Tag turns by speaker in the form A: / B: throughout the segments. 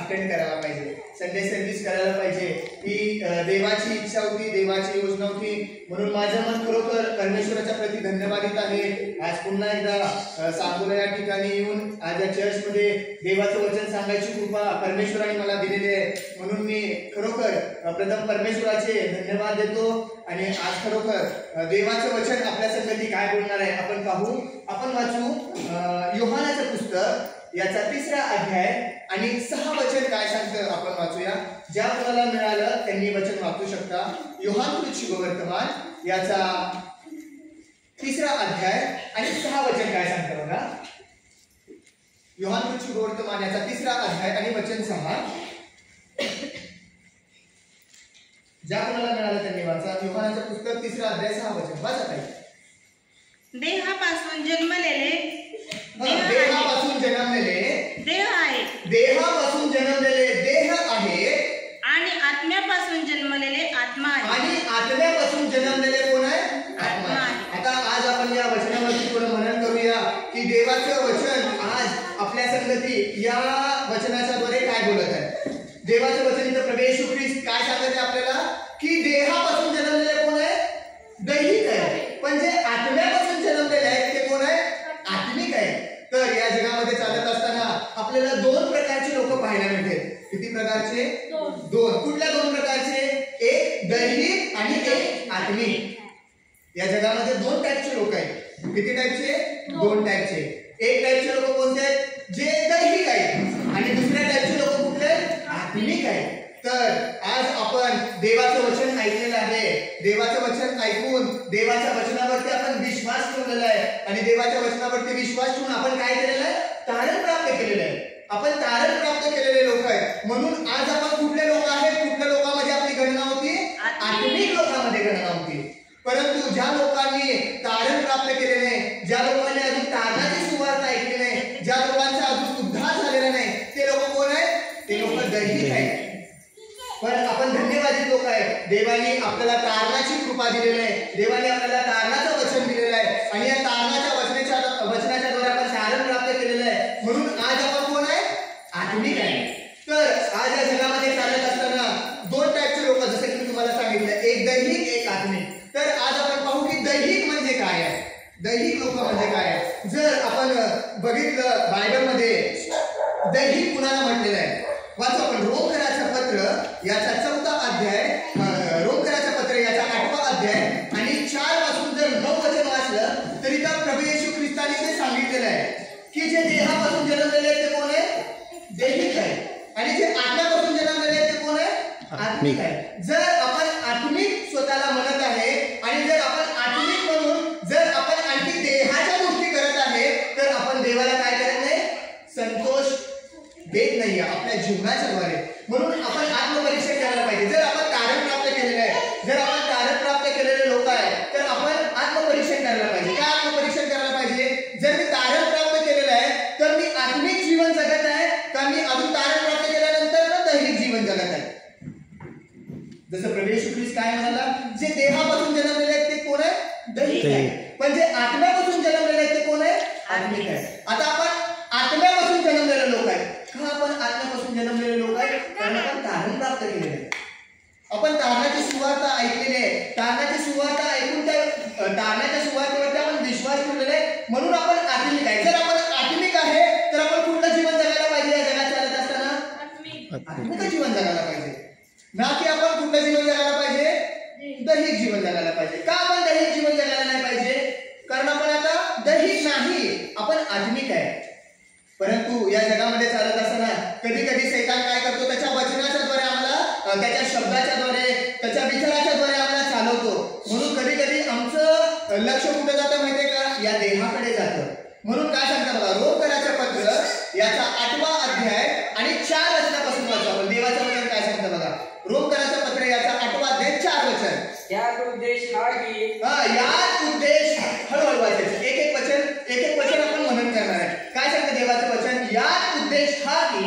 A: Attend करायला पाहिजे, Sunday service करायला पाहिजे. ही देवाची इच्छा होती, देवाची योजना होती. म्हणून माझं मन खरोखर परमेश्वराच्या प्रती धन्यवादित आहे. आज पुन्हा एकदा सांगोला या ठिकाणी येऊन आज या चर्चमध्ये देवाचं वचन सांगायची कृपा परमेश्वराने मला दिलेली आहे. म्हणून मी खरोखर प्रथम परमेश्वराचे धन्यवाद देतो. आणि आज खरोखर देवाचं वचन आपल्या संगती काय बोलणार आहे आपण पाहू. आपण वाचू योहानाचं पुस्तक याचा 3रा अध्याय आणि 6 वचन काय सांगतं आपण वाचूया. ज्या कोणाला मिळालं त्यांनी वचन वाचू शकता. योहान शुभवर्तमान याचा 3रा अध्याय आणि 6 वचन काय सांगतं बघा. योहान शुभवर्तमान याचा 3रा अध्याय आणि वचन 6. ज्या कोणाला मिळालं त्यांनी वाचा. योहानाचं पुस्तक 3रा अध्याय 6 वचन वाचा ताई.
B: देहापासून जन्मलेले
A: देहापासून जन्मलेले
B: देह आहे,
A: देहापासून जन्मलेले देह आहे
B: आणि आत्म्यापासून जन्मलेले आत्मा आहे.
A: आणि आत्म्यापासून जन्मलेले कोण आहे? आत्मा आहे. आता आज आपण या वचनावरती थोडं मनन करूया की देवाचं वचन आज आपल्या संगती या वचनाच्या द्वारे काय बोलत आहे. देवाचं वचन इथं प्रभू येशू ख्रिस्त काय सांगत आहे आपल्याला की देहापासून जन्मलेले कोण आहे? दैहिक आहे. पण जे आत्म्यापासून जन्मलेले आहेत ते कोण आहे? आत्मिक आहे. तर या जगामध्ये चालत असताना आपल्याला 2 प्रकारचे लोक पाहायला मिळतील. किती प्रकारचे? 2. कुठल्या 2 प्रकारचे? एक दैहिक आणि एक आत्मिक. या जगामध्ये 2 टाईपचे लोक आहेत. किती टाईपचे? 2 टाईपचे. एक टाईपचे लोक कोणते आहेत? जे दैहिक आहेत आणि दुसऱ्या टाईपचे लोक कुठले? आत्मिक आहेत. तर आज आपण देवाचं वचन ऐकलेलं आहे. देवाचं वचन ऐकून देवाच्या वचनावरती आपण विश्वास ठेवलेला आहे आणि देवाच्या वचनावरती विश्वास ठेवून आपण काय केलेलं आहे? तारण प्राप्त केलेलं आहे. आपण तारण प्राप्त केलेले लोक आहेत. म्हणून आज आपण कुठले लोक आहेत? कुठल्या लोकांमध्ये आपली गणना होती? आत्मिक लोकांमध्ये गणना होती. परंतु ज्या लोकांनी तारण प्राप्त केले नाही, ज्या लोकांनी अजून तारणाची सुवार्ता ऐकली नाही, ज्या लोकांचा अजून उद्धार झालेला नाही, ते लोक कोण आहेत? ते लोक दैहिक आहेत. पण आपण धन्यवादी लोक आहे. देवाने आपल्याला तारणाची कृपा दिलेली आहे. देवाने आपल्याला तारणाचं वचन दिलेलं आहे आणि या तारणाच्या वचनाच्या द्वारे आपण तारण प्राप्त केलेलं आहे. म्हणून आज आपण कोण आहे? आत्मिक आहे. तर आज या जगामध्ये चालत असताना 2 टाईपचे लोक, जसं की मी तुम्हाला सांगितलं, एक दैहिक एक आत्मिक. तर आज आपण पाहू की दैहिक म्हणजे काय आहे, दैहिक लोक म्हणजे काय आहे. जर आपण बघितलं बायबलमध्ये दैहिक कुणाला म्हटलेलं आहे वाचू आपण. रोमकराचं पत्र याचा 4था अध्याय, रोमकराचं पत्र याचा 8वा अध्याय आणि 4 पासून जर 9 वचन वाचलं तरी त्या प्रभू येशू ख्रिस्ताने ते सांगितलेलं आहे की जे देहापासून जन्मलेले आहेत ते कोण आहे? दैहिक आहे. आणि जे आत्म्यापासून जन्मलेले आहेत ते कोण आहे? आत्मिक आहे. जर आपण आत्मिक स्वतःला म्हणत आहे आणि जर आपण आत्मिक म्हणून जर आपण आणखी देहाच्या गोष्टी करत आहे तर आपण देवाला काय करत नाही? संतोष देत नाही आपल्या जीवनाच्या द्वारे. म्हणून आपण आत्मपरीक्षण करायला पाहिजे. जर आपण तारण प्राप्त केलेलं आहे, जर आपण तारण प्राप्त केलेले लोक आहे तर आपण आत्मपरीक्षण करायला पाहिजे. काय आत्मपरीक्षण करायला पाहिजे? जर मी तारण प्राप्त केलेलं आहे तर मी आत्मिक जीवन जगत आहे का मी अजून तारण प्राप्त केल्यानंतर ना दैहिक जीवन जगत आहे? जसं प्रभू येशू ख्रिस्त काय म्हणाला, जे देहापासून जन्मलेले आहेत ते कोण आहे? दैहिक आहे. पण जे आत्म्यापासून जन्मलेले आहेत ते कोण आहे? आत्मिक आहे. आता आपण आत्म्यापासून जन्मलेले लोक आहेत. का आपण आत्म्यापासून जन्मलेले लोक आहेत? कारण आपण तारण प्राप्त केलेले आहे. आपण तारणाची सुवार्ता ऐकलेली आहे. तारणाची सुवार्ता ऐकून त्या तारणाच्या सुवार्तेवरती आपण विश्वास ठेवलेला आहे. म्हणून आपण आत्मिक आहे. जर आपण आत्मिक आहे तर आपण कुठलं जीवन जगायला पाहिजे? या जगात चालत असताना आत्मिक जीवन जगायला पाहिजे, ना की आपण कुठलं जीवन जगायला पाहिजे? दैहिक जीवन जगायला पाहिजे. का आपण दैहिक जीवन जगायला नाही पाहिजे? कारण आपण आता दैहिक नाही, आपण आत्मिक आहे. परंतु या जगामध्ये चालत असताना कधी कधी सैतान काय करतो? त्याच्या वचनाच्या द्वारे आम्हाला, त्याच्या शब्दाच्या द्वारे, त्याच्या विचाराच्या द्वारे आम्हाला चालवतो. म्हणून कधी कधी आमचं लक्ष कुठे जातं माहितीये का? या देहाकडे जातं. म्हणून काय सांगता बघा, रोमकराचं पत्र याचा 8वा अध्याय आणि 4 वचनापासून वाचू आपण. देवाचं वचन काय सांगतं बघा. रोमकराचं पत्र याचा 8वा अध्याय 4 वचन.
C: यात उद्देश हा की
A: यात उद्देश, हळूहळू वाचायचं, एक एक वचन आपण मनन करणार आहे. काय सांगतं देवाचं वचन? यात उद्देश हा की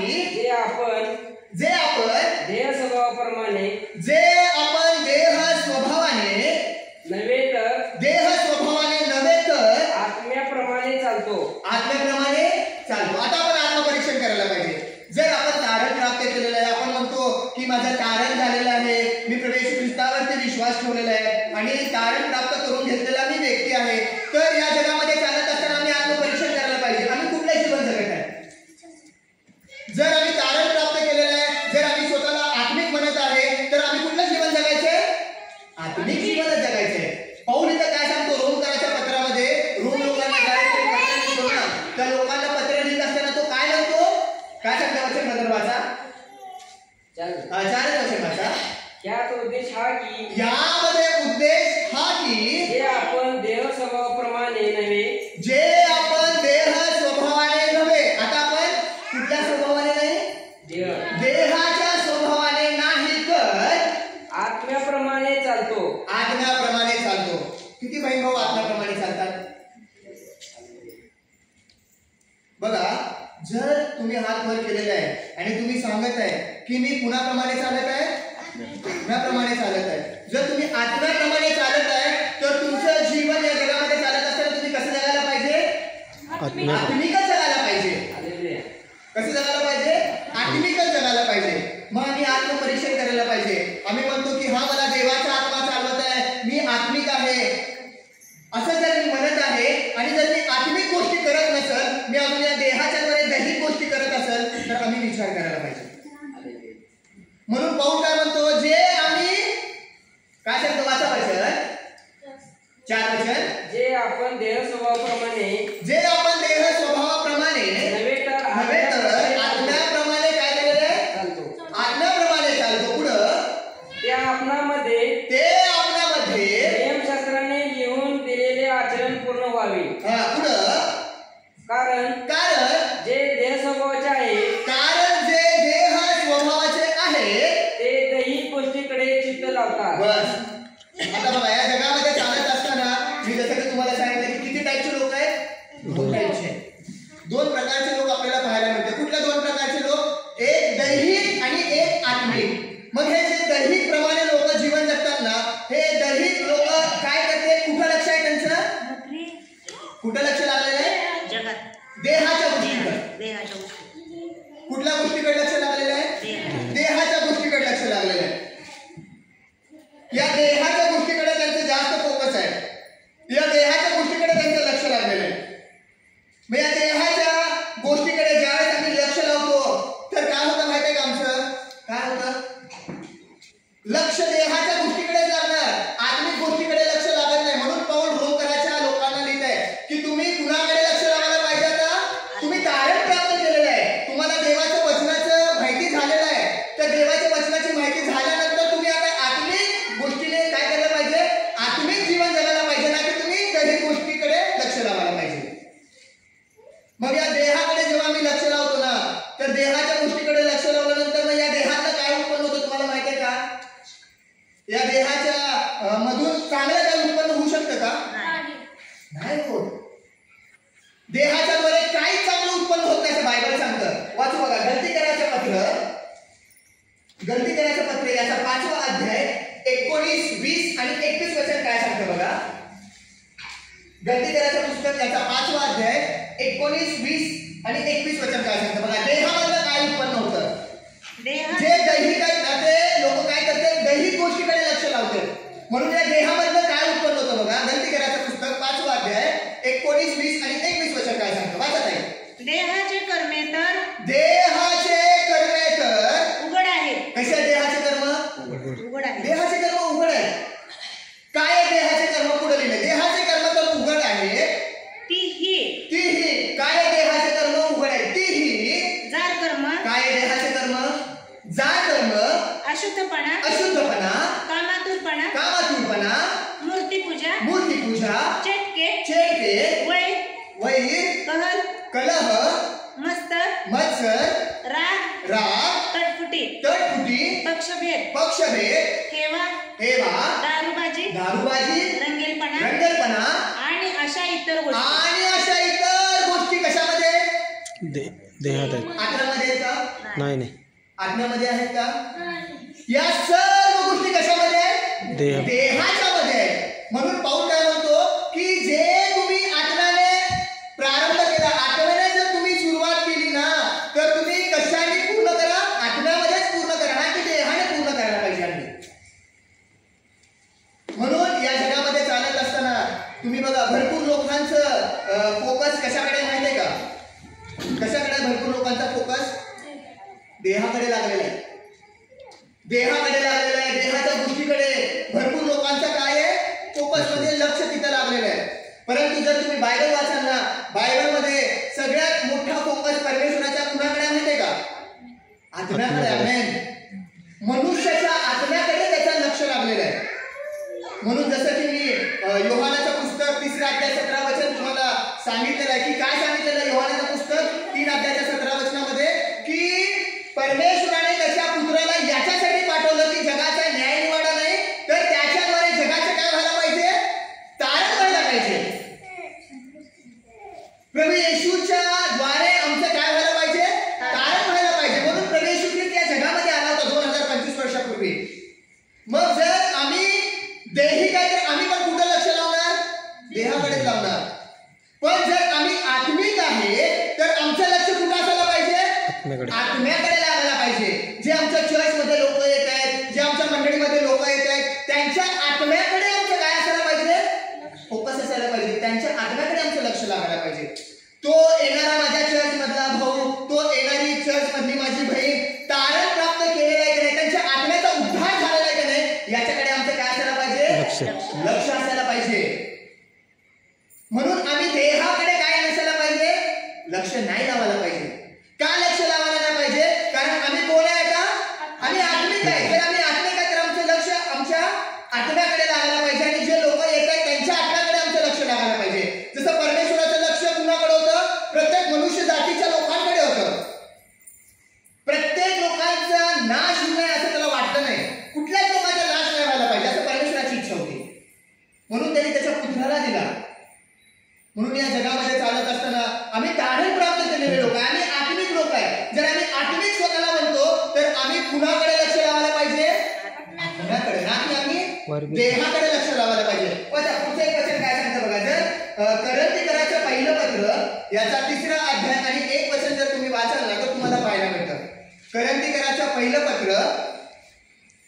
C: जे आपण
A: देह
C: स्वभावाप्रमाणे
A: देह स्वभावाने नव्हे तर
C: आत्म्याप्रमाणे चालतो.
A: आता आपण आत्मपरीक्षण करायला पाहिजे. जर आपण माझं तारण झालेलं आहे, मी प्रभू येशू ख्रिस्तावरती विश्वास ठेवलेला आहे आणि तारण प्राप्त करून घेतलेला मी व्यक्ती आहे, तर या जगामध्ये चालत असताना आम्ही आत्मपरीक्षण करायला पाहिजे. आम्ही कुठलं जीवन जगत आहे? जर आम्ही तारण प्राप्त केलेलं आहे, जर आम्ही स्वतःला आत्मिक म्हणत आहे, तर आम्ही कुठलं जीवन जगायचंय? आत्मिक जीवनच जगायचंय. पौल इथं काय सांगतो रोमकराच्या पत्रामध्ये, रोम लोकांना काय पत्र लिहितो ना, त्या लोकांना पत्र लिहित असताना तो काय लिहितो? काय सांगतो वचन बदल वाचा? 4 वचन वाचा.
C: यात उद्देश हा की
A: यामध्ये उद्देश हा की
C: जे आपण देह स्वभावाप्रमाणे नव्हे,
A: जे आपण देह स्वभावाने नव्हे, आता आपण कुठल्या स्वभावाने नाही? देहाच्या स्वभावाने नाही, तर
C: आत्म्याप्रमाणे चालतो.
A: आत्म्याप्रमाणे चालतो. किती बहीण भाऊ आत्म्याप्रमाणे चालतात? बघा, जर तुम्ही हात वर केलेला आहे आणि तुम्ही सांगत आहे की मी कुणाप्रमाणे चालत आहे? आत्म्याप्रमाणे चालत आहे. जर तुम्ही आत्म्याप्रमाणे चालत आहे, तर तुमचं जीवन या जगामध्ये चालत असताना तुम्ही कसं जगायला पाहिजे? आत्मिकच जगायला पाहिजे. कसं जगायला पाहिजे? आत्मिकच जगायला पाहिजे. मग आम्ही आत्मपरीक्षण करायला पाहिजे. आम्ही म्हणतो की हा मला देवाचा आत्मा चालवत आहे, मी आत्मिक आहे, असं जर मी म्हणत आहे आणि जर मी आत्मिक गोष्टी करत नसेल, मी अजून या देहाच्या द्वारे दैहिक गोष्टी करत असेल, तर आम्ही विचार करायला पाहिजे. म्हणून पौल काय म्हणतो? जे आम्ही काय सांगतो? वाचा वचन 4 वचन.
C: जे आपण देह स्वभावाप्रमाणे
A: जे आपण देह स्वभावाप्रमाणे
C: नव्हे तर
A: आत्म्याप्रमाणे काय केलेलं आहे?
C: चालतो.
A: आत्म्याप्रमाणे चालतो. पुढं
C: त्या आपणामध्ये नियमशास्त्राने लिहून दिलेले आचरण पूर्ण व्हावे.
A: पुढं
C: कारण जे देह स्वभावाचे आहे ते दैहिक गोष्टीकडे चित्त लावतात.
A: बस. आता बघा, या जगामध्ये चालत असताना मी जसं की तुम्हाला सांगितलं की किती टाईपचे लोक आहेत? 2 टाईपचे. 2 प्रकारचे लोक आपल्याला पाहायला मिळतात. कुठल्या 2 प्रकारचे लोक? एक दैहिक आणि एक आत्मिक. मग हे जे दैहिक प्रमाणे लोक जीवन जगतात ना, हे दैहिक लोक काय करते? कुठं लक्ष आहे त्यांचं? कुठं लक्ष लागलेलं आहे?
B: जगात
A: देहाच्या गोष्टीकडे.
B: देहाच्या गोष्टी.
A: कुठल्या गोष्टीकडे लक्ष लागलेलं आहे? देहाच्या गोष्टीकडे लक्ष लागलेलं आहे. या देहाच्या गोष्टीकडे त्यांचं जास्त फोकस आहे. या देहाच्या गोष्टीकडे त्यांचं लक्ष लागलेलं आहे. मग या देहाच्या गोष्टीकडे ज्यावेळेस आम्ही लक्ष लावतो, तर काय होतं माहिती आहे का? आमचं काय होतं? लक्ष देहाच्या गोष्टीकडेच लागणार, आत्मिक गोष्टीकडे लक्ष लागत नाही. म्हणून पौल रोमकराच्या लोकांना लिहित आहे की तुम्ही कुणाकडे लक्ष लावायला पाहिजे? आता तुम्ही तारण प्राप्त केलेलं आहे, तुम्हाला देवाच्या वचनाचं माहिती झालेलं आहे, तर देवाच्या वचनाची माहिती झाल्यानंतर तुम्ही आता आत्मिक गोष्टीने काय करायला पाहिजे? आत्मिक जीवन जगायला पाहिजे, ना की तुम्ही दैहिक गोष्टीकडे लक्ष लावायला पाहिजे. मग या देहाकडे जेव्हा मी लक्ष लावतो ना, तर देहाच्या गोष्टीकडे लक्ष लावल्यानंतर मग या देहातलं काय उत्पन्न होतं तुम्हाला माहिती आहे का? या देहाच्या मधून चांगलं काय उत्पन्न होऊ शकतं का? नाही होत. देहाच्या द्वारे काही चांगलं उत्पन्न होत नाही असं बायबल सांगतं. वाचू बघा, गलती करायचं पत्र याचा 5वा अध्याय 19, 20 आणि 21 वचन काय सांगतं बघा. गलती करायचं पुस्तक याचा 5वा अध्याय 19, 20 आणि 21 वचन काय सांगतं बघा. देहामधलं काय उत्पन्न होतं? जे दैहिक आहेत ना, ते लोक काय करतात? दैहिक गोष्टीकडे लक्ष लावतात. म्हणून या देहामधलं काय उत्पन्न होतं बघा. गलती करायचं पुस्तक 5वा अध्याय 19, 20 आणि 21 वचन काय सांगतं? वाचत आहे.
B: देहाचे कर्मे तर उघड आहे.
A: कसे देहाचे कर्म?
B: उघड आहे.
A: देहाचे कर्म उघड आहे. काय आहे देहाचे कर्म? पुढे लिहिले देहाचे कर्म तर उघड आहे. तीही काय देहाचे कर्म उघड आहे. तीही
B: जार कर्म.
A: काय देहाचे कर्म? जार कर्म,
B: अशुद्धपणा,
A: कामातुरपणा, मूर्तिपूजा, चेटके, वैर, कलह, मत्सर, राग, तटफुटी, पक्षभेद, हेवा, दारूबाजी, रंगेलपणा
B: आणि अशा इतर
A: गोष्टी कशामध्ये?
D: देहात आहेत.
A: आत्म्यामध्ये आहेत का?
D: नाही.
A: आत्म्यामध्ये आहेत का? या सर्व गोष्टी कशामध्ये आहेत? देहाच्या मध्ये आहेत. म्हणून पौल काय म्हणतो की जे तुम्ही आत्म्याने प्रारंभ केला, आत्म्याने जर तुम्ही सुरुवात केली ना, तर तुम्ही कशाने पूर्ण करा? आत्म्यामध्येच पूर्ण करा, ना की देहाने देहाकडे लागलेला आहे, देहाकडे लागलेला आहे, देहाच्या गोष्टीकडे भरपूर लोकांचा काय आहे, फोकस म्हणजे लक्ष तिथं लागलेलं आहे. परंतु जर तुम्ही बायबल वाचाल ना, बायबलमध्ये सगळ्यात मोठा फोकस परमेश्वराच्या कुणाकडे माहितीये का? आत्म्याकडे. आमेन. मनुष्याच्या आत्म्याकडे त्याचं लक्ष लागलेलं आहे. म्हणून जसं की मी योहानाचं पुस्तक 3 अध्याय 17 वचन तुम्हाला सांगितलेलं आहे की काय सांगितलेलं आहे योहानाचं पुस्तक 3 अध्याय 17 वचनामध्ये की परमेश्वराने त्याच्या पुत्राला याच्यासाठी पाठवलं की जगाचा न्याय निवाडा नाही तर त्याच्याद्वारे जगाचं काय व्हायला पाहिजे, तारण व्हायला पाहिजे. प्रभू येशूच्या द्वारे आमचं काय व्हायला पाहिजे, तारण व्हायला पाहिजे. म्हणून प्रभू येशू ख्रिस्त या जगामध्ये आला होता 2025 वर्षापूर्वी. मग जर आम्ही देही काय तर आम्ही पण कुठं लक्ष लावणार, देहाकडे लावणार. पण जर आम्ही आत्मिक आहे तर आमचं लक्ष कुठं असायला पाहिजे, आत्म्याकडे लागायला पाहिजे. जे आमच्या चर्च मध्ये लोक येत आहेत, जे आमच्या मंडळीमध्ये लोक येत आहेत, त्यांच्या आत्म्याकडे आमचं काय असायला पाहिजे, फोकस असायला पाहिजे. त्यांच्या आत्म्याकडे आमचं लक्ष लागायला पाहिजे. तो येणारा माझ्या चर्च मधला भाऊ, तो येणारी चर्च मधली माझी बहीण तारण प्राप्त केलेला आहे की नाही, त्यांच्या आत्म्याचा उद्धार झालेला आहे की नाही, याच्याकडे आमचं काय असायला पाहिजे, लक्ष असायला पाहिजे. म्हणून आम्ही देहाकडे काय नसायला पाहिजे, लक्ष नाही लावायला पाहिजे. का लक्ष लावायला नाही पाहिजे, कारण आम्ही कोण आहे आता, आम्ही आत्मिक आहे. जर आम्ही आत्मिक आहे तर आमचं लक्ष आमच्या आत्म्याकडे लागायला पाहिजे आणि जे लोक येत आहेत त्यांच्या आत्म्याकडे आमचं लक्ष लागायला पाहिजे. जसं परमेश्वराचं लक्ष कुणाकडे होतं, प्रत्येक मनुष्य जातीच्या लोकांकडे होतं. प्रत्येक लोकांचा नाश होऊ नये असं त्याला वाटलं नाही, कुठल्याच लोकांचा नाश नाही व्हायला पाहिजे असं परमेश्वराची इच्छा होती. म्हणून त्यांनी त्याच्या पुत्राला दिला. म्हणून या जगामध्ये चालत असताना आम्ही तारण प्राप्त केलेले लोक आहे, आम्ही आत्मिक लोक आहे. जर आम्ही आत्मिक स्वतःला म्हणतो तर आम्ही कुणाकडे लक्ष लावायला पाहिजे, आत्म्याकडे, ना की आम्ही देहाकडे लक्ष लावायला पाहिजे. पुढचं एक वचन काय सांगतं बघा. जर करंथीकराचं पहिलं पत्र याचा 3रा अध्याय आणि 1 वचन जर तुम्ही वाचाल ना तर तुम्हाला पाहायला मिळतं. करंथीकराचं पहिलं पत्र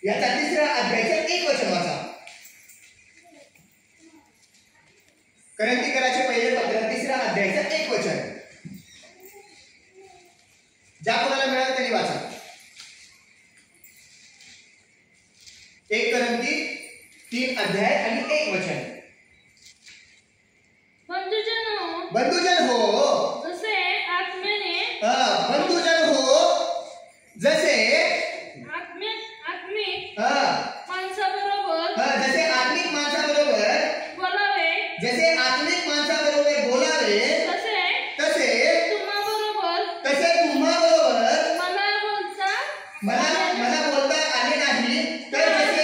A: याचा 3रा अध्यायाचं 1 वचन वाचा. करंथीकराचे पहिले पत्र 3रा अध्यायाचं 1 वचन. ज्या कोणाला मिळालं त्यांनी वाचा. 1 करंथी 3 अध्याय आणि 1 वचन. बंधुजन हो
E: जसे आत्म्याने
A: बंधुजन हो जसे
E: आत्मिक
A: माणसाबरोबर जसे आत्मिक माणसाबरोबर
E: बोलावे,
A: जसे आत्मिक माणसाबरोबर बोलावे तसे तुम्हाबरोबर मला बोलता आले नाही तर जसे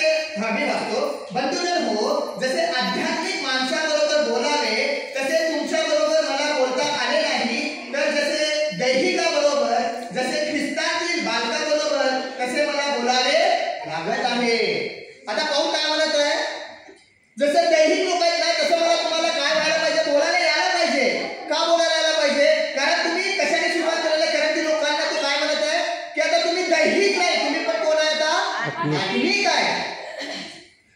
A: मी वाचतो. बंधुजन हो जसे आध्यात्मिक माणसाबरोबर बोलावे तसे तुमच्या बरोबर मला बोलता आले नाही तर जसे दैहिकाबरोबर, जसे ख्रिस्तातील बालकाबरोबर तसे मला बोलावे लागत आहे. आता पाहू काय म्हणत आहे, जसं दैहिक लोक आहेत ना तसं मला तुम्हाला काय व्हायला पाहिजे, बोलायला यायला पाहिजे. का बोलायला यायला पाहिजे, कारण तुम्ही कशाने सुरुवात करायला करंथी लोकांना तो काय म्हणत आहे की आता तुम्ही दैहिक नाही, तुम्ही पण कोण आहे आता, आत्मिक आहे.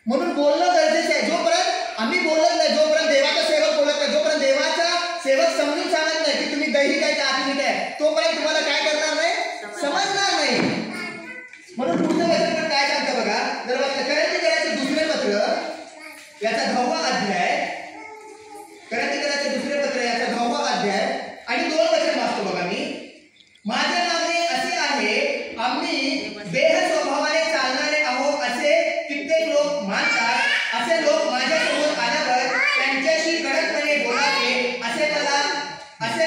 A: म्हणून बोलणं गरजेचं आहे. जोपर्यंत आम्ही बोलत नाही, जोपर्यंत देवाचा सेवक बोलत नाही, जोपर्यंत देवाचा सेवक समजून सांगत नाही की तुम्ही दैहिक आहे का आत्मिक आहे, तोपर्यंत तुम्हाला काय करणार नाही, समजणार नाही. म्हणून पुढचं वचन पण काय सांगतं बघा. जर करंथीकराचं 2रे पत्र याचा 10वा अध्याय, करंथीकराचं 2रे पत्र याचा 10वा अध्याय आणि 2 वचन वाचतो बघा मी. माझे मागणे असे आहे, आम्ही देह स्वभावाने चालणारे आहोत असे कित्येक लोक मानतात. असे लोक माझ्या समोर आल्यावर त्यांच्याशी कडकपणे बोलावे असे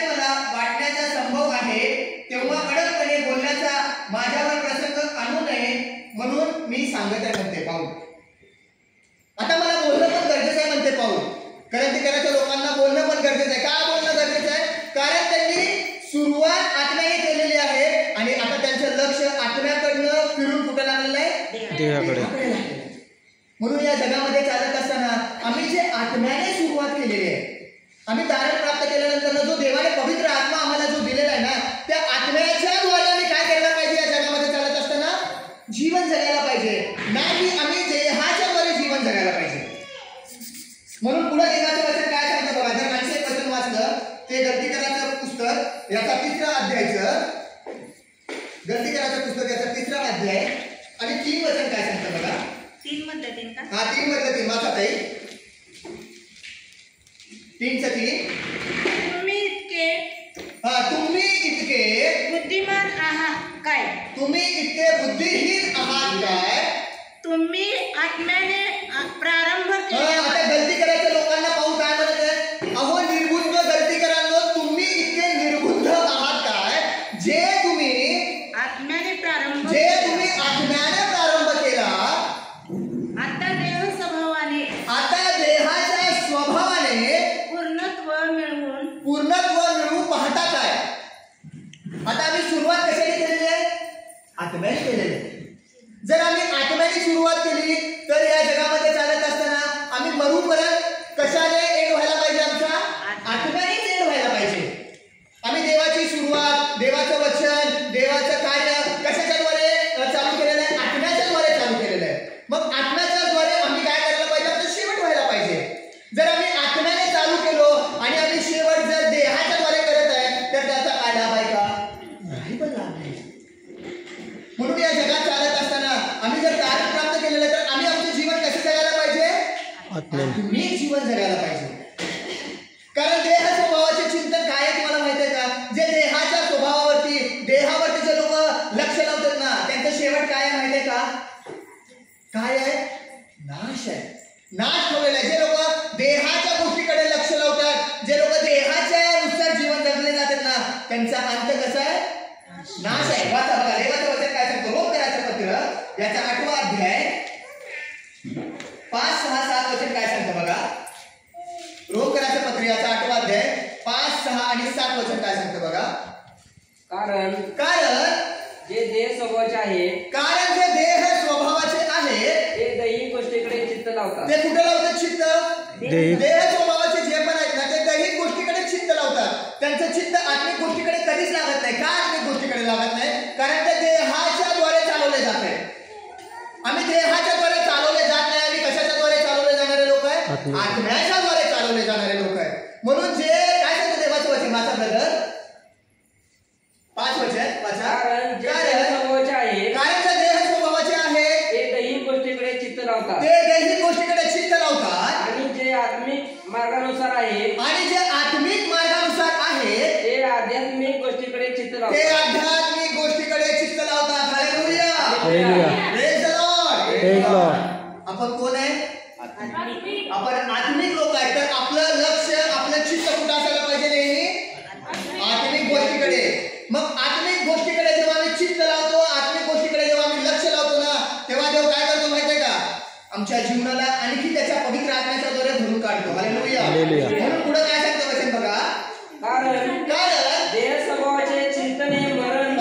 A: मला वाटण्याचा संभव आहे. तेव्हा कडकपणे बोलण्याचा माझ्यावर प्रसंग आणू नये म्हणून मी सांगत आहे म्हणते पाऊल. आता मला बोलणं पण गरजेचं आहे म्हणते पाऊल. करंथीकराच्या लोकांना बोलणं पण गरजेचं आहे. का बोलणं गरजेचं आहे, कारण त्यांनी सुरुवात आत्म्याने केलेली आहे आणि आता त्यांचं लक्ष आत्म्याकडनं फिरून कुठं लागलेलं आहे, देहाकडे. म्हणून या जगामध्ये चालत असताना आम्ही जे आत्म्याने सुरुवात केलेली आहे, आम्ही तारण प्राप्त केल्यानंतर जो देवाने पवित्र आत्मा आम्हाला जो दिलेला आहे ना, त्या आत्म्याच्या द्वारे आम्ही काय करायला पाहिजे, या जगामध्ये चालत असताना जीवन जगायला पाहिजे, नाही की आम्ही देहाच्या द्वारे जीवन जगायला पाहिजे. म्हणून पुढे देवाचं वचन काय सांगतं बघा. जर आणखी एक वचन वाचलं ते करंथीकराचं पुस्तक याचा 3रा अध्यायाचं, करंथीकराचं पुस्तक याचा 3रा अध्याय आणि 3 वचन काय सांगतं बघा.
B: 3 मधलं 3 का?
A: हा 3 मधलं 3 वाचा ताई. 3चं 3.
B: तुम्ही इतके बुद्धिमान आहात काय?
A: तुम्ही इतके बुद्धिहीन आहात काय?
B: तुम्ही आत्म्याने प्रारंभ
A: आता
B: केला.
A: गलती करायच्या लोकांना पाहून काय म्हणत आहे? अहो निर्बुद्ध गलती करांनो, तुम्ही इतके निर्बुद्ध आहात काय? जे तुम्ही
B: आत्म्याने प्रारंभ
A: केला.
B: आता देह स्वभावाने
A: आता देहाच्या स्वभावाने
B: पूर्णत्व
A: मिळवून पाहता काय? आता आम्ही सुरुवात कशाने केलेली आहे? आत्म्याने केलेली आहे. जर आम्ही आत्म्याने सुरुवात केली तर या जगामध्ये चालत असताना आम्ही मरूपर्यंत कशाने एंड व्हायला पाहिजे? आमच्या आत्म्यानेच एंड व्हायला पाहिजे. आम्ही देवाची सुरुवात, देवाचं वचन, देवाचं कार्य कशाच्याद्वारे चालू केलेलं आहे? आत्म्याच्याद्वारे चालू केलेलं आहे. मग आत्म्याच्याद्वारे आम्ही काय करायला पाहिजे? आमचं शेवट व्हायला पाहिजे. जर आम्ही आत्म्याने चालू केलो आणि आम्ही शेवट जर देहाच्याद्वारे करत आहे तर त्याचा काय लाभ आहे का? नाही पण लाभ नाही. म्हणून या जगात चालत असताना आम्ही जर तारण प्राप्त केलेलं तर आम्ही आमचे जीवन कसे जगायला पाहिजे? आत्मिक जीवन जगायला पाहिजे. कारण देह स्वभावाचे चिंतन काय आहे तुम्हाला माहिती आहे का? जे देहाच्या स्वभावावरती, देहावरती जे लोक लक्ष लावतात ना, त्यांचं शेवट काय आहे माहिती आहे का? काय आहे? नाश आहे. नाश ठेवलेला आहे. जे लोक देहाच्या गोष्टीकडे लक्ष लावतात, जे लोक देहाच्या नुसार जीवन जगले जातात ना, त्यांचा अंत कसा आहे? नाश आहे. वाचा बघा, देवाचं वचन काय सांगतो? रोमकराचं पत्र याचा 8वा अध्याय 5, 6, 7 वचन काय सांगतं बघा. रोमकराचं पत्र याचा 8वा अध्याय 5, 6 आणि 7 वचन काय सांगतं बघा.
C: कारण जे देह स्वभावाचे आहे ते दैहिक गोष्टीकडे चित्त लावतात.
A: ते कुठे लावतात चित्त? देह स्वभावाचे जे पण आहेत ना, ते दैहिक गोष्टीकडे चित्त लावतात. त्यांचं चित्त आत्मिक गोष्टीकडे कधीच लागत नाही. का आत्मिक गोष्टीकडे लागत नाही? कारण ते देहाच्या द्वारे चालवले जात आहे. आम्ही देहाच्या द्वारे चालवले जात नाही. आम्ही कशाच्या द्वारे चालवले जाणारे लोक आहे? आत्म्याच्या द्वारे चालवले जाणारे लोक आहे. म्हणून जे काय सांगतं देवाचं वचन वाचा ब्रदर. 5 वचन वाचा.
C: कारण जे देह स्वभावाचे आहे
A: कारण जे देह स्वभावाचे आहे
C: ते दैहिक गोष्टीकडे चित्त लावतात.
A: ते दैहिक गोष्टीकडे चित्त लावतात.
C: आणि जे आत्मिक मार्गानुसार आहे ते आध्यात्मिक गोष्टीकडे चित्त लावतात.
A: हालेलुया. Praise the Lord. आपण कोण आहे? आपण आत्मिक लोक आहे. तर आपलं लक्ष, आपलं चित्त कुठं असायला पाहिजे? नेहमी आत्मिक गोष्टीकडे. मग आत्मिक गोष्टीकडे जेव्हा आम्ही चित्त लावतो, आत्मिक गोष्टीकडे जेव्हा आम्ही लक्ष लावतो ना, तेव्हा देव काय करतो माहिती आहे का? आमच्या जीवनाला आणखी त्याच्या पवित्र आत्म्याच्या द्वारे भरून काढतो. हालेलुया. म्हणून पुढे काय सांगतं वचन बघा. कारण
C: देह स्वभावाचे चिंतन हे मरण.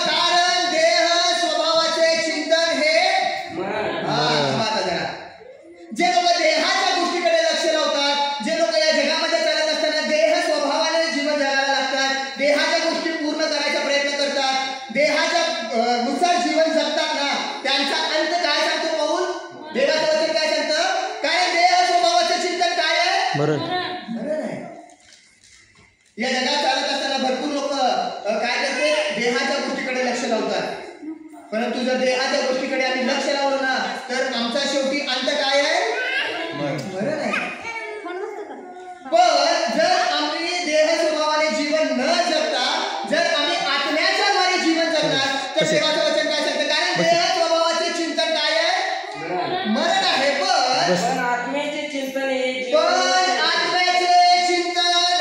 A: कारण देह स्वभावाचे चिंतन हे
C: मरण.
A: जे लोक देहाच्या गोष्टीकडे लक्ष लावतात, जे लोक या जगामध्ये चालत असताना देह स्वभावाने जीवन जगायला लागतात, देहाच्या गोष्टी पूर्ण करायचा प्रयत्न करतात, देहाच्या नुसार जीवन जगतात ना, त्यांचा अंत काय सांगतो पाऊल? देवाचं वचन काय सांगतं? कारण देह स्वभावाचं चिंतन काय आहे? मरण आहे. या जगात चालत असताना भरपूर लोक काय करते? देहाच्या गोष्टीकडे लक्ष लावतात. परंतु जर देहाच्या गोष्टीकडे आम्ही लक्ष लावलं ना, तर आमचा शेवटी अंत काय आहे? मरण आहे. पण जर आम्ही देह स्वभावाने जीवन न जगता जर आम्ही आत्म्याच्या द्वारे जीवन जगणार तर देवाचं वचन काय सांगतं? कारण देह स्वभावाचे चिंतन काय आहे? मरण आहे.
C: पण आत्म्याचे चिंतन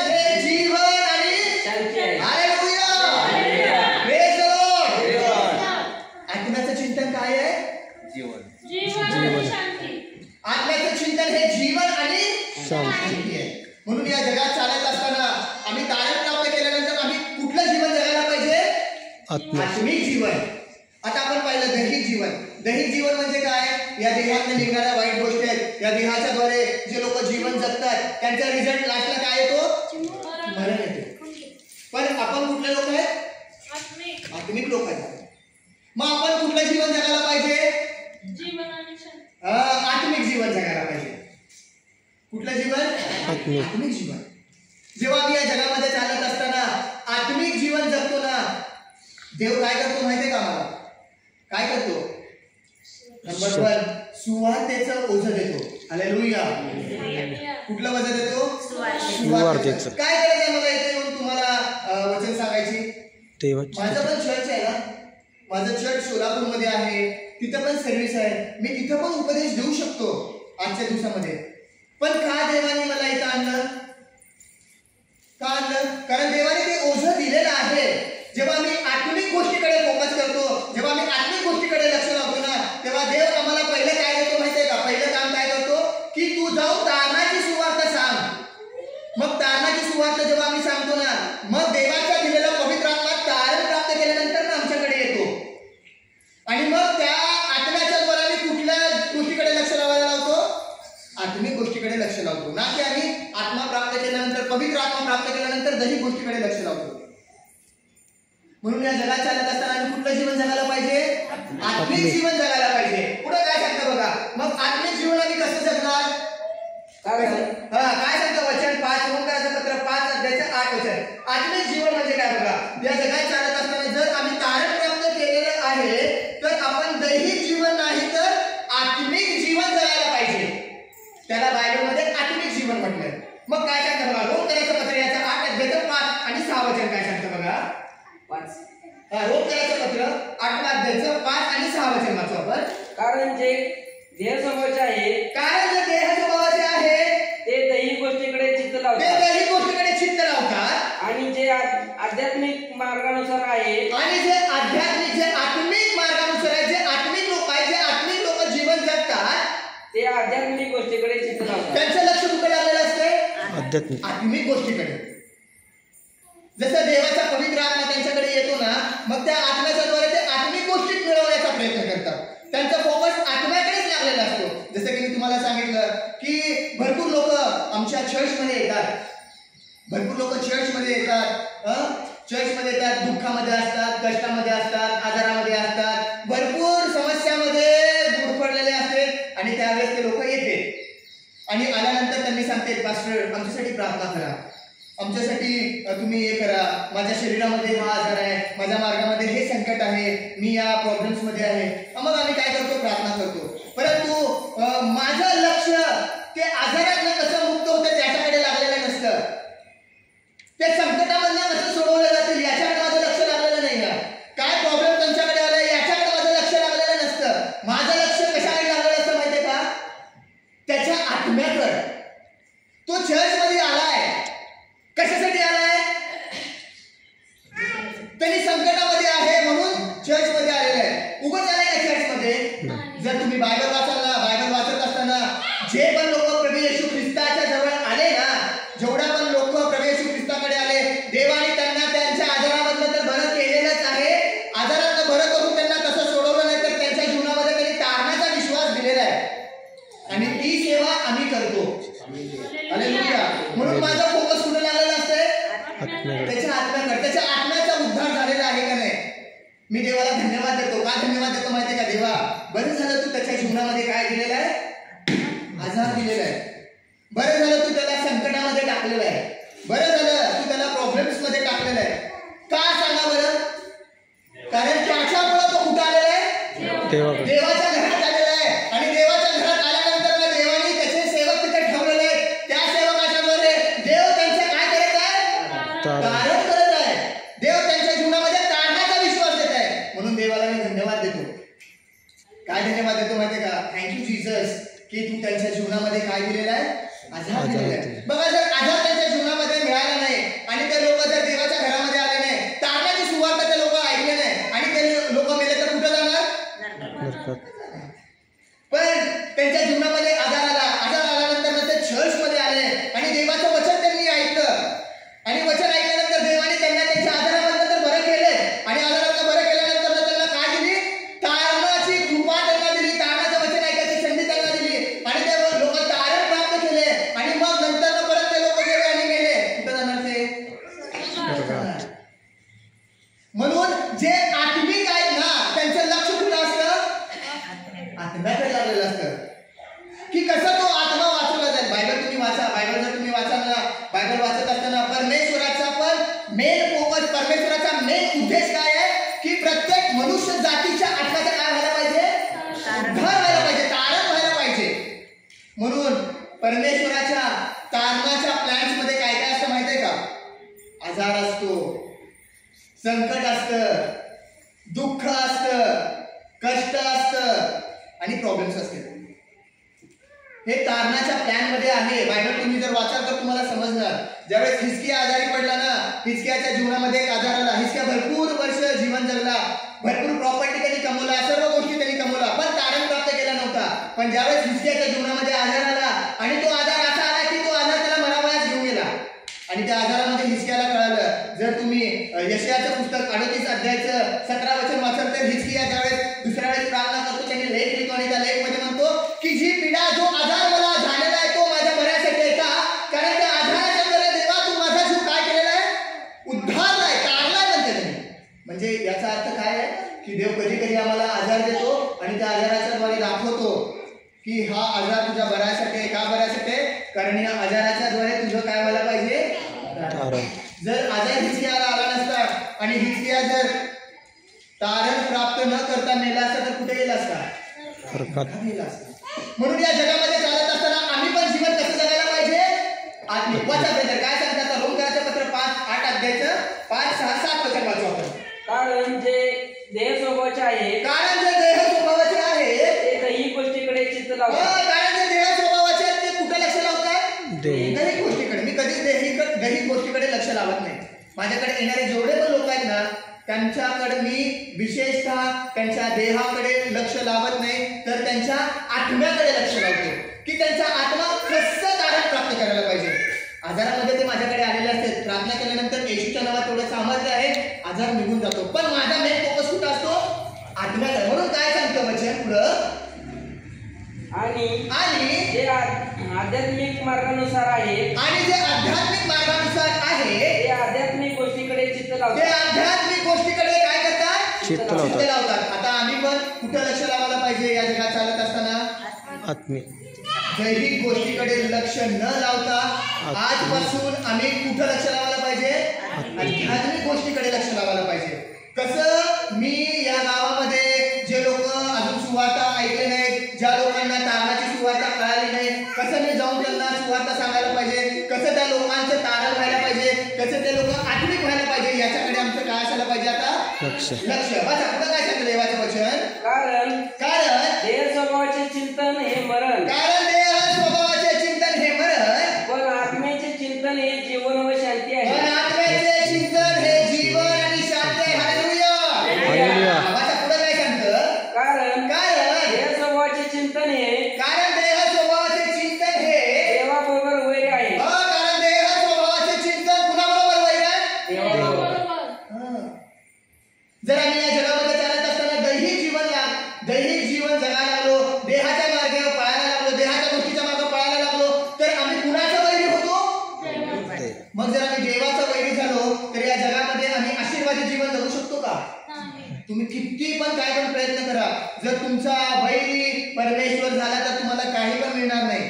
C: हे
A: जीवन आणि
C: शांती आहे.
A: हालेलुया. Praise the Lord. आत्म्याचं चिंतन काय आहे?
E: जीवन शांती.
A: आत्म्याचं चिंतन हे जीवन आणि शांती आहे. म्हणून या जगात चालत असताना आम्ही तारण प्राप्त केल्यानंतर आम्ही कुठलं जीवन जगायला पाहिजे? आत्मिक जीवन. आता आपण पाहिलं दैहिक जीवन. दैहिक जीवन म्हणजे काय? या देहातून निघणाऱ्या वाईट गोष्टी आहेत. या देहाच्या द्वारे जे लोक जीवन जगतात त्यांचा रिझल्ट लास्टला काय येतो? मरण येतो. पण आपण कुठले लोक आहेत? आत्मिक लोक आहेत. मग आपण कुठलं जीवन जगायला पाहिजे? आत्मिक जीवन जगायला पाहिजे. कुठलं जीवन? आत्मिक जीवन. जेव्हा मी या जगामध्ये चालत असताना आत्मिक जीवन जगतो ना, देव काय करतो माहितीये का मला? काय करतो? नंबर 1 सुवार्तेचं ओझं देतो. हालेलुया. कुठलं वजन देतो?
D: सुवार्तेचं.
A: काय करायचं मला इथे येऊन तुम्हाला वचन सांगायची? माझं पण चर्च आहे ना, माझं चर्च सोलापूरमध्ये आहे, तिथं पण सर्व्हिस आहे, मी तिथं पण उपदेश देऊ शकतो आजच्या दिवसामध्ये. पण का देवाने मला इथं आणलं? का आणलं? कारण देवाने ते ओझं दिलेलं आहे. जेव्हा आम्ही आत्मिक गोष्टीकडे फोकस करतो, जेव्हा आम्ही आत्मिक गोष्टीकडे लक्ष लावतो ना, तेव्हा देव आम्हाला पहिलं काय देतो माहितीये का? पहिलं काम काय करतो की तू जाऊन तारणाची सुवार्ता सांग. मग तारणाची सुवार्ता जेव्हा आम्ही सांगतो ना, मग देवाच्या दिलेला पवित्र आत्मा तारण प्राप्त केल्यानंतर ना आमच्याकडे येतो आणि मग त्या आत्म्याच्या द्वारे कुठल्या गोष्टीकडे लक्ष लावायला लावतो? आत्मिक गोष्टीकडे लक्ष लावतो. ना की आम्ही आत्मा प्राप्त केल्यानंतर, पवित्र आत्मा प्राप्त केल्यानंतर दैहिक गोष्टीकडे लक्ष लावतो. म्हणून या जगात चालत असताना आम्ही कुठलं जीवन जगायला पाहिजे? आत्मिक जीवन जगायला पाहिजे. पुढे काय सांगतं बघा, मग आत्मिक जीवन आम्ही कसं जगणार? काय सांगतं वचन 5 ओंकाराचं पत्र 5 अध्यायाचं 8 वचन. आत्मिक जीवन म्हणजे काय बघा, या जगात चालत असताना जर आम्ही तारण प्राप्त केलेलं आहे तर आपण दैहिक जीवन नाही तर आत्मिक जीवन जगायला पाहिजे. त्याला बायबलमध्ये आत्मिक जीवन म्हटलं. मग काय सांगतं बघा, ओंकाराचं पत्र याचं 8 अध्यायाचं 5 आणि 6 वचन काय सांगतं बघा.
C: 5
A: रोमकराचं पत्र 8 अध्यायाचं 5 आणि 6 वचन वाचू आपण.
C: कारण जे देह स्वभावाचे आहे,
A: कारण जे देह स्वभावाचे आहे
C: ते दैहिक गोष्टीकडे चित्त
A: ते
C: लावतात
A: दैहिक गोष्टीकडे चित्त लावतात
C: आणि जे आध्यात्मिक मार्गानुसार आहे,
A: आणि जे आध्यात्मिक, जे आत्मिक मार्गानुसार आहे, जे आत्मिक लोक आहेत, जे आत्मिक लोक जीवन जगतात
C: ते आध्यात्मिक गोष्टीकडे चित्त लावतात.
A: त्यांचं लक्ष कुठे लागलेलं असते?
D: आध्यात्मिक
A: आत्मिक गोष्टीकडे. जसं देवाचा पवित्र आत्मा त्यांच्याकडे येतो ना, मग त्या आत्म्याच्या द्वारे ते आत्मिक गोष्टी मिळवण्याचा प्रयत्न करतात. त्यांचा फोकस आत्म्याकडेच लागलेला असतो. जसं की मी तुम्हाला सांगितलं की भरपूर लोक आमच्या चर्चमध्ये येतात, भरपूर लोक चर्चमध्ये येतात, चर्चमध्ये येतात, दुःखामध्ये असतात, कष्टामध्ये असतात, आजारामध्ये असतात, भरपूर समस्यामध्ये गुरफडलेले असतात आणि त्यावेळेस ते लोक येते आणि आल्यानंतर त्यांनी सांगते, पास्टर आमच्यासाठी प्रार्थना करा, आमच्यासाठी तुम्ही हे करा, माझ्या शरीरामध्ये हा आजार आहे, माझ्या मार्गामध्ये हे संकट आहे, मी या प्रॉब्लेम्स मध्ये आहे. मग आम्ही काय करतो? प्रार्थना करतो. परंतु माझं लक्ष ते आजारातनं कसं मुक्त होतं त्याच्याकडे लागलेलं नसतं, ते संकटामधनं कसं सोडवलं जातील याच्याकडे माझं लक्ष लागलेलं नाही आहे. काय प्रॉब्लेम त्यांच्याकडे आलाय याच्याकडे माझं लक्ष लागलेलं नसतं. माझं लक्ष कशाकडे लागलेलं असतं माहितीये का? त्याच्या आत्म्याकडे. तो चर्चमध्ये आलाय, कशासाठी आलाय? त्यांनी संकटामध्ये आहे म्हणून चर्चमध्ये आलेला आहे. उगाच आलाय का चर्चमध्ये? जर तुम्ही बायबल वाचाल ना, बायबल वाचत असताना जे पण लोक प्रभू येशू ख्रिस्ताच्या जवळ आले ना, जेवढा पण लोक प्रभू येशू ख्रिस्ताकडे आले, देवाने त्यांना त्यांच्या आजारामधलं तर बरं केलेलंच आहे, आजारातनं बरं करून त्यांना तसं सोडवलं नाही तर त्यांच्या जीवनामध्ये त्यांनी तारणाचा विश्वास दिलेला आहे आणि ती सेवा आम्ही करतो. हालेलुया. म्हणून माझा फोकस कुठे लागलेला असते? त्याच्या आत्म्याकडे. त्याच्या आत्म्याचा उद्धार झालेला आहे का नाही? मी देवाला धन्यवाद देतो. का धन्यवाद देतो माहितीये का? देवा बरं झालं तू त्याच्या जीवनामध्ये काय दिलेलं आहे? आजार दिलेला आहे. बरं झालं तू त्याला संकटामध्ये टाकलेलं आहे. बरं झालं तू त्याला प्रॉब्लेम्स मध्ये टाकलेलं आहे. का सांगा बरं? कारण त्याच्यामुळे तो कुठं आलेला आहे? देवाच्या घरात आलेला आहे आणि देवाच्या घरात आल्यानंतर ना देवाने त्याचे सेवक तिथे ठेवलेले आहेत. त्या सेवकाच्या द्वारे देव त्यांचे काय करत आहे? तारण करत आहे. देव त्यांच्या जीवनामध्ये तारणाचा विश्वास देत आहे. म्हणून देवाला मी धन्यवाद देतो. काय धन्यवाद देतो माहितीये का? थँक्यू जीसस की तू त्यांच्या जीवनामध्ये काय दिलेलं आहे? आजार दिलेला आहे. बघा जर आजार त्यांच्या जीवनामध्ये मिळाला नाही आणि ते लोक जर देवाच्या घरामध्ये आले नाही, तारणाची सुवार्ता ते लोक ऐकले नाही आणि ते लोक मेले तर कुठं जाणार? पण त्यांच्या जीवनामध्ये आजार आला. आजार आल्यानंतर ते चर्चमध्ये आले आणि देवाचं वचन त्यांनी ऐकलं आणि वचन ऐकल्यानंतर देवाने त्यांना त्यांच्या आजारामधनं तर बरं केले आणि आजारातनं बरं केल्यानंतर त्यांना काय दिली? तारणाची कृपा त्यांना दिली, तारणाचं वचन ऐकायची संधी त्यांना दिली आणि ते लोक तारण प्राप्त केले आणि मग नंतर परत ते लोक गेले आणि गेले. कुठं जाणार ते? म्हणून जे आत्मिक आहेत ना त्यांचं लक्ष कुठं असतं? आत्म्याकडे लागलेलं असतं की कसं तो आत्मा वाचवला जाईल. बायबल तुम्ही वाचा. बायबल जर तुम्ही वाचाल ना, बायबल वाचत असताना परमेश्वराचा पण मेन फोकस, परमेश्वराचा मेन उद्देश काय आहे की प्रत्येक मनुष्य जातीच्या आत्म्याचा काय कष्ट असतं आणि प्रॉब्लेम्स असतात. हे कारणाच्या प्लॅन मध्ये आहे. बायबल तुम्ही जर वाचाल तर तुम्हाला समजणार. ज्यावेळेस हिजकिया आजारी पडला ना, हिजकियाच्या जीवनामध्ये एक आजार आला. हिजकिया भरपूर वर्ष जीवन जगला, भरपूर प्रॉपर्टी त्यांनी कमवला, सर्व गोष्टी त्यांनी कमवला, पण तारण प्राप्त केला नव्हता. पण ज्यावेळेस हिजकियाच्या जीवनामध्ये आजार आला आणि तो आजार असा आला की तो आजार त्याला मरावयास घेऊन गेला. आणि त्या आजारामध्ये हिजकियाला कळालं. जर तुम्ही यशायाचं पुस्तक 38 अध्यायाचं 17 वचन वाचाल तर हिजकिया ज्यावेळेस दुसऱ्या वेळेस प्रार्थना करतो त्याने लेख लिहितो आणि त्या लेखमध्ये म्हणतो की जी पीडा जो आजार मला झालेला आहे तो माझ्या बऱ्यासाठी आहे का? कारण त्या आजाराच्या द्वारे देवा तू माझा जीव काय केलेला आहे? उद्धारलाय, काढलाय म्हणते त्यांनी. म्हणजे याचा अर्थ काय आहे की देव कधी कधी आम्हाला आजार देतो आणि त्या आजाराच्या द्वारे दाखवतो की हा आजार तुझ्या बऱ्यासाठी आहे. का बऱ्यासाठी आहे? कारण या आजाराच्या द्वारे तुझं काय व्हायला पाहिजे? जर आजार हिजकियाला आला नसता आणि हिजकिया जर तारण प्राप्त न करता मेला असता तर कुठे गेला असता? गेला असता. म्हणून या जगामध्ये चालत असताना आम्ही पण जीवन कसं जगायला पाहिजे? आत्मिक. काय सांगतात रोमकरांचं पत्र 5:8 अध्यायाचं 5, 6, 7 वचन वाचू आपण.
C: कारण जे देह स्वभावाचे आहे,
A: कारण जे देह स्वभावाचे आहे
C: ते दैहिक गोष्टीकडे चित्त लावतात.
A: कारण जे देह स्वभावाचे आहेत ते कुठे लक्ष लावतात? दैहिक गोष्टीकडे. मी कधीच दैहिक गोष्टीकडे लक्ष लावत नाही. माझ्याकडे येणारे जेवढे पण लोक आहेत ना त्यांच्याकडे मी विशेषतः त्यांच्या देहाकडे लक्ष लावत नाही, तर त्यांच्या आत्म्याकडे लक्ष लावतो की त्यांचा आत्मा कसं तारण प्राप्त करायला पाहिजे. आजारामध्ये ते माझ्याकडे आलेले असतात. प्रार्थना केल्यानंतर येशूच्या नावात तेवढं सामर्थ्य आहे, आजार निघून जातो. पण माझा मेन फोकस कुठं असतो? आत्म्याकडे. म्हणून काय सांगतो वचन पुढं? आणि
C: जे आध्यात्मिक मार्गानुसार आहे,
A: आणि जे आध्यात्मिक मार्गानुसार आहे
C: ते आध्यात्मिक गोष्टीकडे चित्त
A: ते
C: लावतात.
A: आध्यात्मिक गोष्टीकडे काय करतात?
D: चित्त
A: लावतात. आता आम्ही पण कुठं लक्ष लावायला पाहिजे या जगात चालत असताना?
D: आत्मिक
A: दैहिक गोष्टीकडे लक्ष न लावता आजपासून आम्ही कुठं लक्ष लावायला पाहिजे? आध्यात्मिक गोष्टीकडे लक्ष लावायला पाहिजे. कसं? मी या गावामध्ये जे लोक अजून सुवार्ता ऐकले नाहीत, ज्या लोकांना तारणाची सुवार्ता कळाली नाही, कसं मी जाऊन त्यांना सुवार्ता सांगायला पाहिजे, कसं त्या लोकांचं तारण व्हायला पाहिजे, कसं ते लोक आत्मिक व्हायला पाहिजे, याच्याकडे आमचं काय असायला पाहिजे? आता
D: लक्ष.
A: वाचा पुढं काय सांगितलं देवाचं वचन?
C: कारण देह स्वभावाचे चिंतन हे मरण,
A: कारण देह स्वभावाचे चिंतन हे मरण,
C: पण आत्म्याचे चिंतन हे जीवन व शांती आहे.
A: पण आत्म्याचे चिंतन हे जीवन आणि शांती आहे. हालेलुया. वाचा पुढं काय सांगतं?
C: कारण देह स्वभावाचे चिंतन हे,
A: कारण देह स्वभावाचे चिंतन हे
C: देवाबरोबर वैर आहे.
A: कारण देह स्वभावाचे चिंतन कुणाबरोबर वैर आहे?
C: देवाबरोबर.
A: जर आम्ही या जगामध्ये चालत असताना दैहिक जीवन जगायला लागलो, देहाच्या मार्गावर पळायला लागलो, देहाच्या गोष्टीच्या मार्गावर पळायला लागलो, तर आम्ही कुणाचा वैरी होतो? मग जर आम्ही देवाचा वैरी झालो तर या जगामध्ये आम्ही आशीर्वादी जीवन जगू शकतो का? तुम्ही किती पण काय पण प्रयत्न करा, जर तुमचा वैरी परमेश्वर झाला तर तुम्हाला काही पण मिळणार नाही.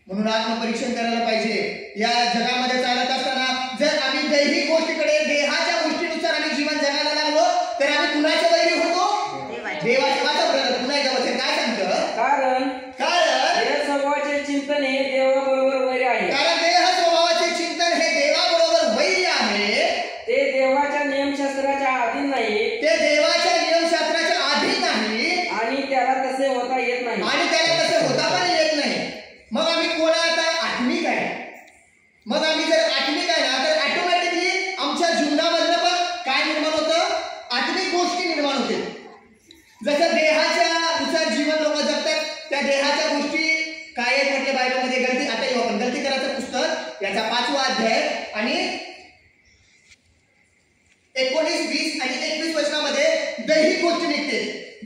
A: म्हणून आत्मपरीक्षण करायला पाहिजे. या जगामध्ये चालत असताना जर आम्ही दैहिक गोष्टीकडे, देहाच्या गोष्टीनुसार आम्ही जीवन जगायला लागलो तर आम्ही कुणाच्या वैरी होतो? देवाच्या. पुन्हा एकदा वचन काय सांगतं?
C: कारण देह स्वभावाचे चिंतन हे देवाबरोबर वैर आहे.
A: कारण देह स्वभावाचे चिंतन हे देवाबरोबर वैर आहे.
C: ते देवाच्या नियमशास्त्राच्या अधीन नाही,
A: ते देवाच्या नियमशास्त्राच्या अधीन नाही,
C: आणि त्याला तसे होता येत नाही.
A: आणि त्याला तसे होता पण येत नाही. मग आम्ही कोणा आता आत्मिक आहे. मग आम्ही जर आत्मिक आहे ना तर ऑटोमॅटिकली आमच्या जीवनामधलं पण काय निर्माण होतं? आत्मिक गोष्टी निर्माण होते. जसं देहाच्या नुसार जीवन लोक जगतात, त्या देहाच्या गोष्टी काय आहेत म्हटले बायबलमध्ये? गलती. आता येऊ आपण गलती करायचं पुस्तक याचा 5वा अध्याय आणि 19, 20 आणि 21 वचनामध्ये दैहिक गोष्टी निघते.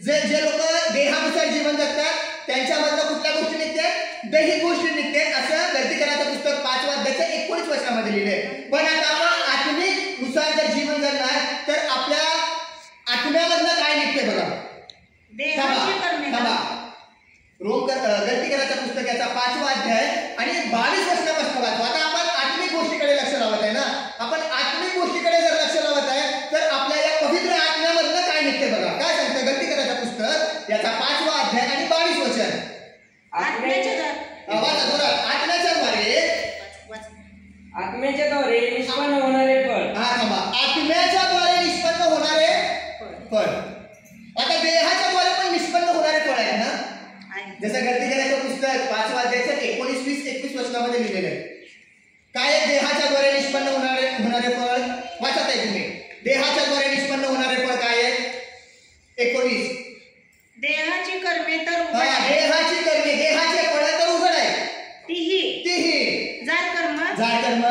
A: जे लोक देहानुसार जीवन जगतात त्यांच्यामधलं कुठल्या गोष्टी निघतात? दैहिक गोष्टी निघतात. असं गलती करायचं पुस्तक 5वा अध्यायाच्या 19 वचनामध्ये लिहिलंय. पण आता आपण आत्मिक नुसार जर जीवन जगणार तर आपल्या आत्म्यामधलं काय निघते बघा. गलती करायच्या पुस्तकाचा 5वा अध्याय आणि 22 वचनापासून वाचतो. आता आपण आत्मिक गोष्टीकडे लक्ष लावत आहे ना. आपण आत्मिक गोष्टीकडे जर लक्ष लावत आहे तर आपल्या या पवित्र आत्म्यामधलं काय निघते बघा. काय सांगतं गलती करायचं पुस्तक याचा 5वा अध्याय आणि 22 वचन.
C: आत्म्याच्या द्वारे निष्पन्न होणारे फळ.
A: आत्म्याच्या द्वारे निष्पन्न होणारे फळ. आता देह जसं गलतीकराचं पुस्तक 5 अध्यायाच्या 19-20-21 वचनामध्ये लिहिलेलं आहे. काय आहे देहाच्या द्वारे निष्पन्न होणारे फळ? वाचत आहे तुम्ही. देहाच्या द्वारे निष्पन्न होणारे फळ काय आहे? 19.
B: देहाची कर्मे तर उघड
A: हा,
B: आहे.
A: देहाची कर्मे, देहाचे फळ तर उघड आहे.
B: तीही जात कर्म,
A: जाळ कर्म,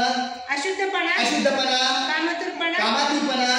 B: अशुद्धपणा,
A: अशुद्धपणा,
B: कामतुरपणा,
A: कामातुरपणा,